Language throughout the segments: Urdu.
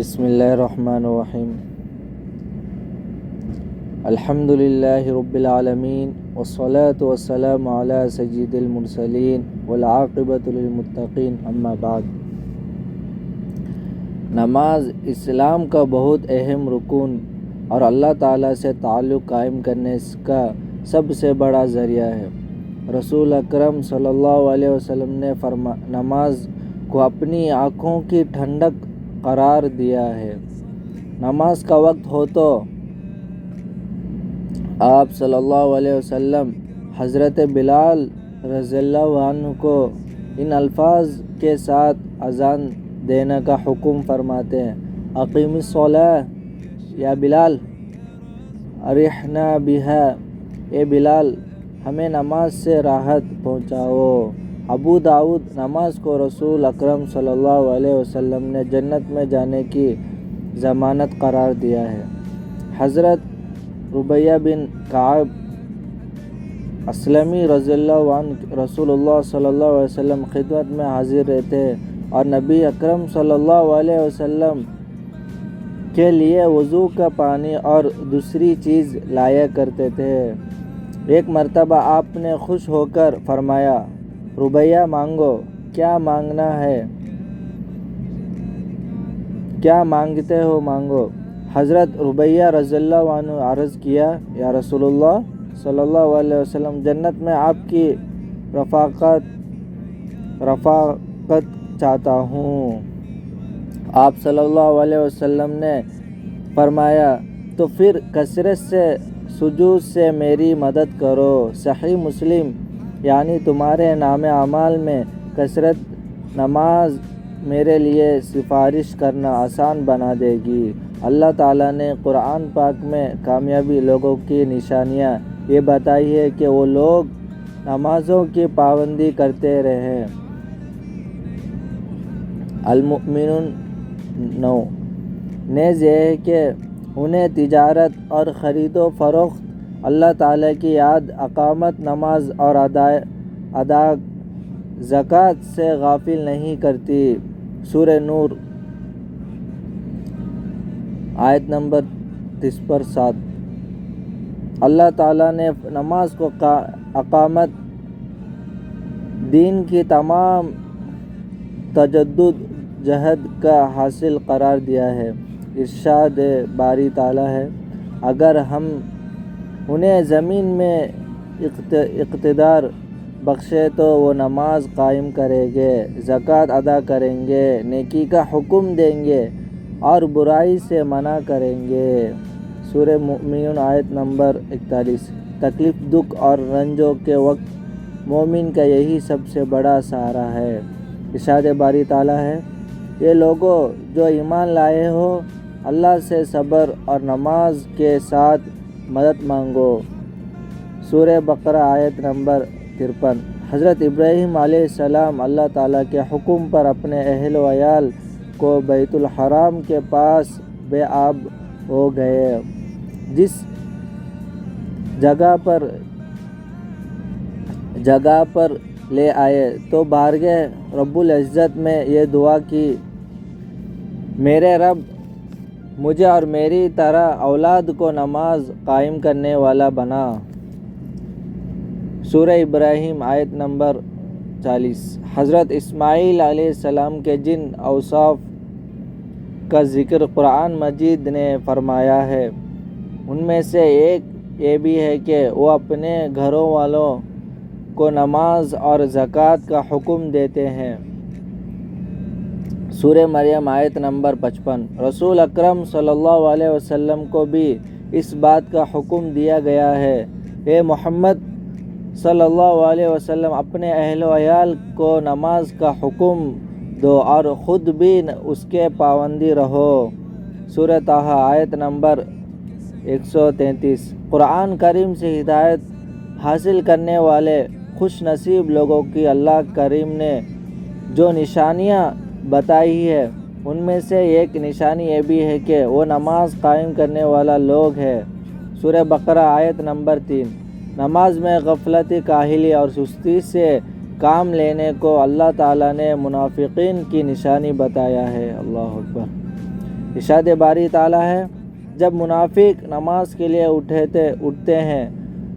بسم اللہ الرحمن الرحیم الحمد للہ رب العالمین والصلاة والسلام علی سید المرسلین والعاقبۃ للمتقین اما بعد۔ نماز اسلام کا بہت اہم رکن اور اللہ تعالیٰ سے تعلق قائم کرنے کا سب سے بڑا ذریعہ ہے۔ رسول اکرم صلی اللہ علیہ وسلم نے نماز کو اپنی آنکھوں کی ٹھنڈک قرار دیا ہے۔ نماز کا وقت ہو تو آپ صلی اللہ علیہ وسلم حضرت بلال رضی اللہ عنہ کو ان الفاظ کے ساتھ اذان دینے کا حکم فرماتے ہیں: اقیم الصلاۃ یا بلال، ارحنا بہا، اے بلال ہمیں نماز سے راحت پہنچاؤ۔ ابو داؤد۔ نماز کو رسول اکرم صلی اللہ علیہ وسلم نے جنت میں جانے کی ضمانت قرار دیا ہے۔ حضرت ربیہ بن کعب اسلمی رضی اللہ عنہ رسول اللہ صلی اللہ علیہ وسلم خدمت میں حاضر رہتے اور نبی اکرم صلی اللہ علیہ وسلم کے لیے وضو کا پانی اور دوسری چیز لایا کرتے تھے۔ ایک مرتبہ آپ نے خوش ہو کر فرمایا: ربیہ مانگو، کیا مانگنا ہے، کیا مانگتے ہو مانگو۔ حضرت ربیہ رضی اللہ عنہ عرض کیا: یا رسول اللہ صلی اللہ علیہ وسلم، جنت میں آپ کی رفاقت چاہتا ہوں۔ آپ صلی اللہ علیہ وسلم نے فرمایا: تو پھر کثرت سے سجود سے میری مدد کرو۔ صحیح مسلم۔ یعنی تمہارے نام اعمال میں کثرت نماز میرے لیے سفارش کرنا آسان بنا دے گی۔ اللہ تعالیٰ نے قرآن پاک میں کامیابی لوگوں کی نشانیاں یہ بتائی ہے کہ وہ لوگ نمازوں کی پابندی کرتے رہے۔ المؤمنون 9 نیز یہ ہے کہ انہیں تجارت اور خرید و فروخت اللہ تعالیٰ کی یاد، اقامت نماز اور ادا زکوٰۃ سے غافل نہیں کرتی۔ سورہ نور آیت نمبر 7۔ اللہ تعالیٰ نے نماز کو اقامت دین کی تمام تجدد جہد کا حاصل قرار دیا ہے۔ ارشاد باری تعالیٰ ہے: اگر ہم انہیں زمین میں اقتدار بخشے تو وہ نماز قائم کریں گے، زکوٰۃ ادا کریں گے، نیکی کا حکم دیں گے اور برائی سے منع کریں گے۔ سورہ مومنون آیت نمبر 41۔ تکلیف، دکھ اور رنجوں کے وقت مومن کا یہی سب سے بڑا سہارا ہے۔ ارشاد باری تعالیٰ ہے: یہ لوگوں جو ایمان لائے ہو، اللہ سے صبر اور نماز کے ساتھ مدد مانگو۔ سورہ بقرہ آیت نمبر 53۔ حضرت ابراہیم علیہ السلام اللہ تعالیٰ کے حکم پر اپنے اہل و عیال کو بیت الحرام کے پاس بے آب ہو گئے۔ جس جگہ پر لے آئے تو بارگاہ رب العزت میں یہ دعا کی: میرے رب، مجھے اور میری طرح اولاد کو نماز قائم کرنے والا بنا۔ سورہ ابراہیم آیت نمبر 40۔ حضرت اسماعیل علیہ السلام کے جن اوصاف کا ذکر قرآن مجید نے فرمایا ہے، ان میں سے ایک یہ بھی ہے کہ وہ اپنے گھروں والوں کو نماز اور زکوٰۃ کا حکم دیتے ہیں۔ سورہ مریم آیت نمبر 55۔ رسول اکرم صلی اللہ علیہ وسلم کو بھی اس بات کا حکم دیا گیا ہے: اے محمد صلی اللہ علیہ وسلم، اپنے اہل و عیال کو نماز کا حکم دو اور خود بھی اس کے پابندی رہو۔ سورہ طٰہٰ آیت نمبر 133۔ قرآن کریم سے ہدایت حاصل کرنے والے خوش نصیب لوگوں کی اللہ کریم نے جو نشانیاں بتائی ہے، ان میں سے ایک نشانی یہ بھی ہے کہ وہ نماز قائم کرنے والا لوگ ہے۔ سورہ بقرہ آیت نمبر 3۔ نماز میں غفلت، کاہلی اور سستی سے کام لینے کو اللہ تعالیٰ نے منافقین کی نشانی بتایا ہے۔ اللہ اکبر۔ ارشاد باری تعالیٰ ہے، جب منافق نماز کے لیے اٹھتے ہیں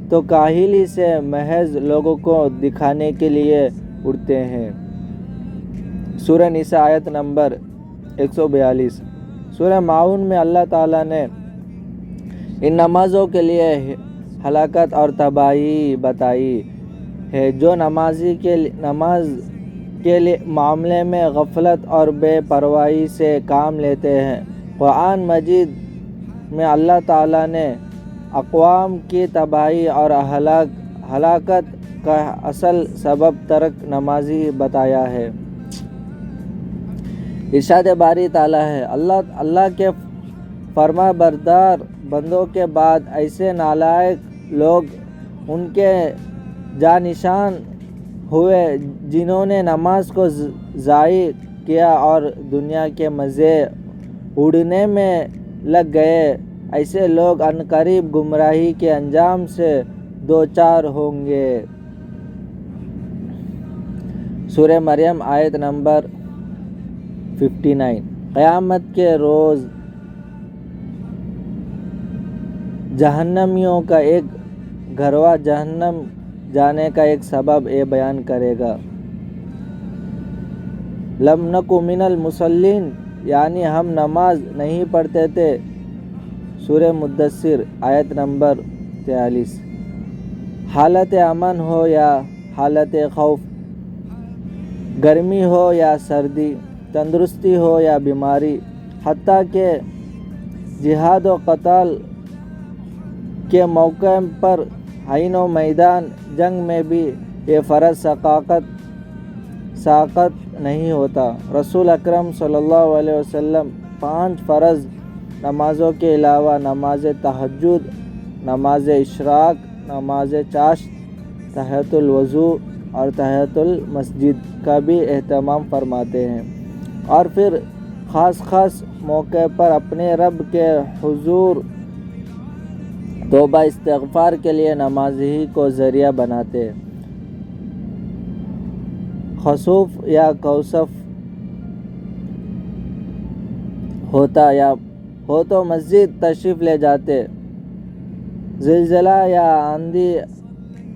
تو کاہلی سے محض لوگوں کو دکھانے کے لیے اٹھتے ہیں۔ سورہ نساء آیت نمبر 142۔ سورہ معاون میں اللہ تعالیٰ نے ان نمازوں کے لیے ہلاکت اور تباہی بتائی ہے جو نماز کے معاملے میں غفلت اور بے پرواہی سے کام لیتے ہیں۔ قرآن مجید میں اللہ تعالیٰ نے اقوام کی تباہی اور ہلاکت کا اصل سبب ترک نمازی بتایا ہے۔ ارشاد باری تعالیٰ ہے، اللہ کے فرما بردار بندوں کے بعد ایسے نالائق لوگ ان کے جانشین ہوئے جنہوں نے نماز کو ضائع کیا اور دنیا کے مزے اڑانے میں لگ گئے۔ ایسے لوگ عنقریب گمراہی کے انجام سے دوچار ہوں گے۔ سورہ مریم آیت نمبر 59۔ قیامت کے روز جہنمیوں کا ایک گھروا جہنم جانے کا ایک سبب بیان کرے گا۔ لم نکو من المصلین، یعنی ہم نماز نہیں پڑھتے تھے۔ سورہ مدثر آیت نمبر 43۔ حالت امن ہو یا حالت خوف، گرمی ہو یا سردی، تندرستی ہو یا بیماری، حتیٰ کہ جہاد و قتال کے موقع پر عین و میدان جنگ میں بھی یہ فرض ساقط نہیں ہوتا۔ رسول اکرم صلی اللہ علیہ وسلم 5 فرض نمازوں کے علاوہ نماز تہجد، نماز اشراق، نماز چاشت، تحیۃ الوضو اور تحیۃ المسجد کا بھی اہتمام فرماتے ہیں، اور پھر خاص موقع پر اپنے رب کے حضور توبہ استغفار کے لیے نماز ہی کو ذریعہ بناتے۔ خسوف یا کوسف ہوتا یا ہو تو مسجد تشریف لے جاتے، زلزلہ یا آندھی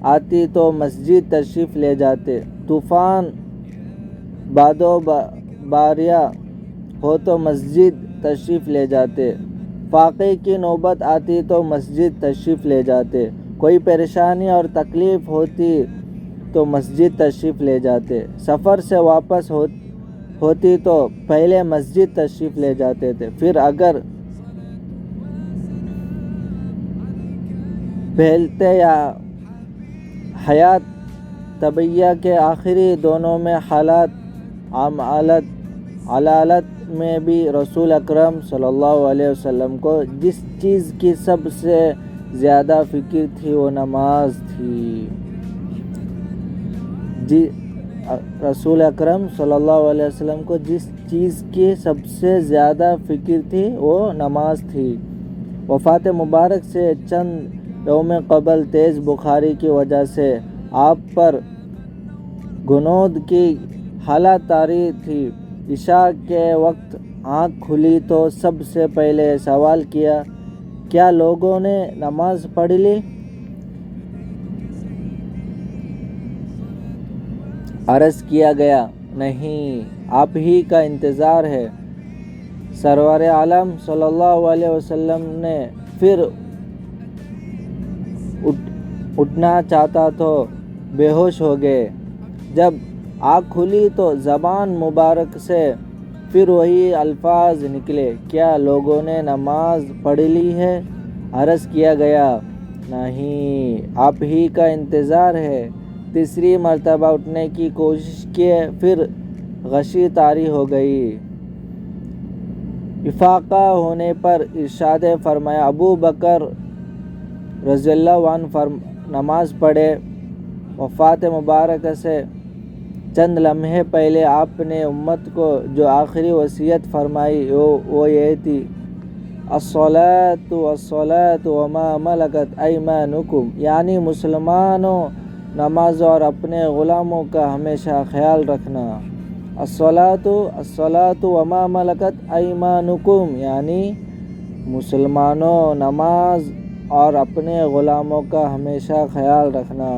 آتی تو مسجد تشریف لے جاتے، طوفان باد و باریہ ہو تو مسجد تشریف لے جاتے، فاقے کی نوبت آتی تو مسجد تشریف لے جاتے، کوئی پریشانی اور تکلیف ہوتی تو مسجد تشریف لے جاتے، سفر سے واپس ہوتی تو پہلے مسجد تشریف لے جاتے تھے، پھر اگر پھیلتے یا حیات طبیعیہ کے آخری دونوں میں حالات علالت میں بھی رسول اکرم صلی اللہ علیہ وسلم کو جس چیز کی سب سے زیادہ فکر تھی وہ نماز تھی۔ رسول اکرم صلی اللہ علیہ وسلم کو جس چیز کی سب سے زیادہ فکر تھی وہ نماز تھی۔ وفات مبارک سے چند یوم قبل تیز بخاری کی وجہ سے آپ پر غنود کی حالت طاری تھی۔ عشاء کے وقت آنکھ کھلی تو سب سے پہلے سوال کیا، کیا لوگوں نے نماز پڑھ لی؟ عرض کیا گیا، نہیں، آپ ہی کا انتظار ہے۔ سرور عالم صلی اللہ علیہ وسلم نے پھر اٹھنا چاہتا تو بے ہوش ہو گئے۔ جب آنکھ کھلی تو زبان مبارک سے پھر وہی الفاظ نکلے، کیا لوگوں نے نماز پڑھ لی ہے؟ عرض کیا گیا، نہیں، آپ ہی کا انتظار ہے۔ تیسری مرتبہ اٹھنے کی کوشش کیے، پھر غشی طاری ہو گئی۔ افاقہ ہونے پر ارشاد فرمایا، ابو بکر رضی اللہ عنہ نماز پڑھے۔ وفات مبارک سے چند لمحے پہلے آپ نے امت کو جو آخری وصیت فرمائی وہ یہ تھی، الصلاۃ والصلاۃ وما ملکت ایمانکم، یعنی مسلمانوں نماز اور اپنے غلاموں کا ہمیشہ خیال رکھنا، الصلاۃ وما ملکت ایمانکم، یعنی مسلمانوں نماز اور اپنے غلاموں کا ہمیشہ خیال رکھنا۔